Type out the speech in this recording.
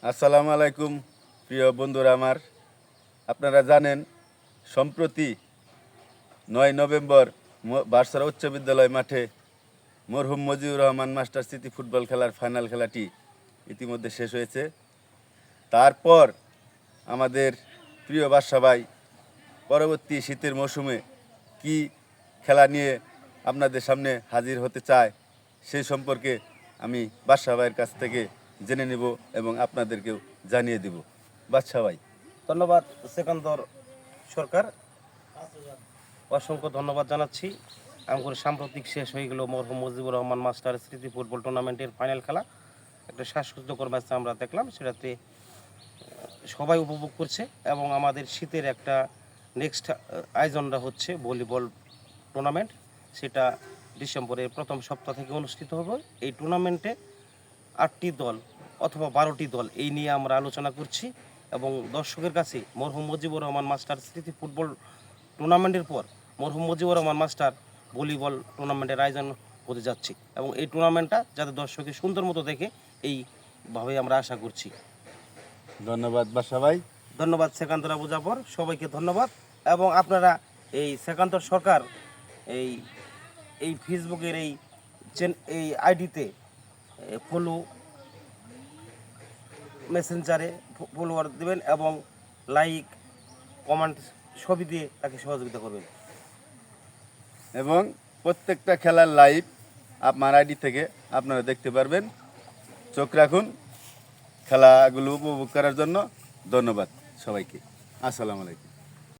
আসসালামু আলাইকুম প্রিয় বন্ধুরা আমার। আপনারা জানেন সম্প্রতি 9 নভেম্বর বার্সারা উচ্চ বিদ্যালয় মাঠে মরহুম মজিবুর রহমান মাস্টার স্মৃতি ফুটবল খেলার ফাইনাল খেলাটি ইতিমধ্যে শেষ হয়েছে। তারপর আমাদের প্রিয় বাদশা ভাই পরবর্তী শীতের মৌসুমে কি খেলা নিয়ে আপনাদের সামনে হাজির হতে চায় সেই সম্পর্কে আমি বাদশা ভাইয়ের কাছ থেকে জেনে নেব এবং আপনাদেরকেও জানিয়ে দিব। বাদশা ভাই। ধন্যবাদ সেকান্দর সরকার, অসংখ্য ধন্যবাদ জানাচ্ছি। আমার সাম্প্রতিক শেষ হয়ে গেল মরহুম মুজিবুর রহমান মাস্টার স্মৃতি ফুটবল টুর্নামেন্টের ফাইনাল খেলা। একটা শ্বাসরুদ্ধকর ম্যাচ আমরা দেখলাম, সেটাতে সবাই উপভোগ করছে এবং আমাদের শীতের একটা নেক্সট আয়োজনটা হচ্ছে ভলিবল টুর্নামেন্ট। সেটা ডিসেম্বরের প্রথম সপ্তাহ থেকে অনুষ্ঠিত হবে। এই টুর্নামেন্টে 8টি দল অথবা 12টি দল এই নিয়ে আমরা আলোচনা করছি এবং দর্শকের কাছে মরহুম মুজিবুর রহমান মাস্টার স্মৃতি ফুটবল টুর্নামেন্টের পর মরহুম মুজিবুর রহমান মাস্টার ভলিবল টুর্নামেন্টের আয়োজন হতে যাচ্ছে এবং এই টুর্নামেন্টটা যাতে দর্শকের সুন্দর মতো দেখে এইভাবে আমরা আশা করছি। ধন্যবাদ বাদশা ভাই। ধন্যবাদ সেকান্তর আবু জাফর, সবাইকে ধন্যবাদ। এবং আপনারা এই সেকান্তর সরকার এই এই ফেসবুকের এই আইডিতে ফলো মেসেঞ্জারে ফলোয়ার দেবেন এবং লাইক কমেন্ট সবই দিয়ে তাকে সহযোগিতা করবেন। এবং প্রত্যেকটা খেলার লাইভ আমার আইডি থেকে আপনারা দেখতে পারবেন। চোখ রাখুন খেলাগুলো উপভোগ করার জন্য। ধন্যবাদ সবাইকে। আসসালামু আলাইকুম।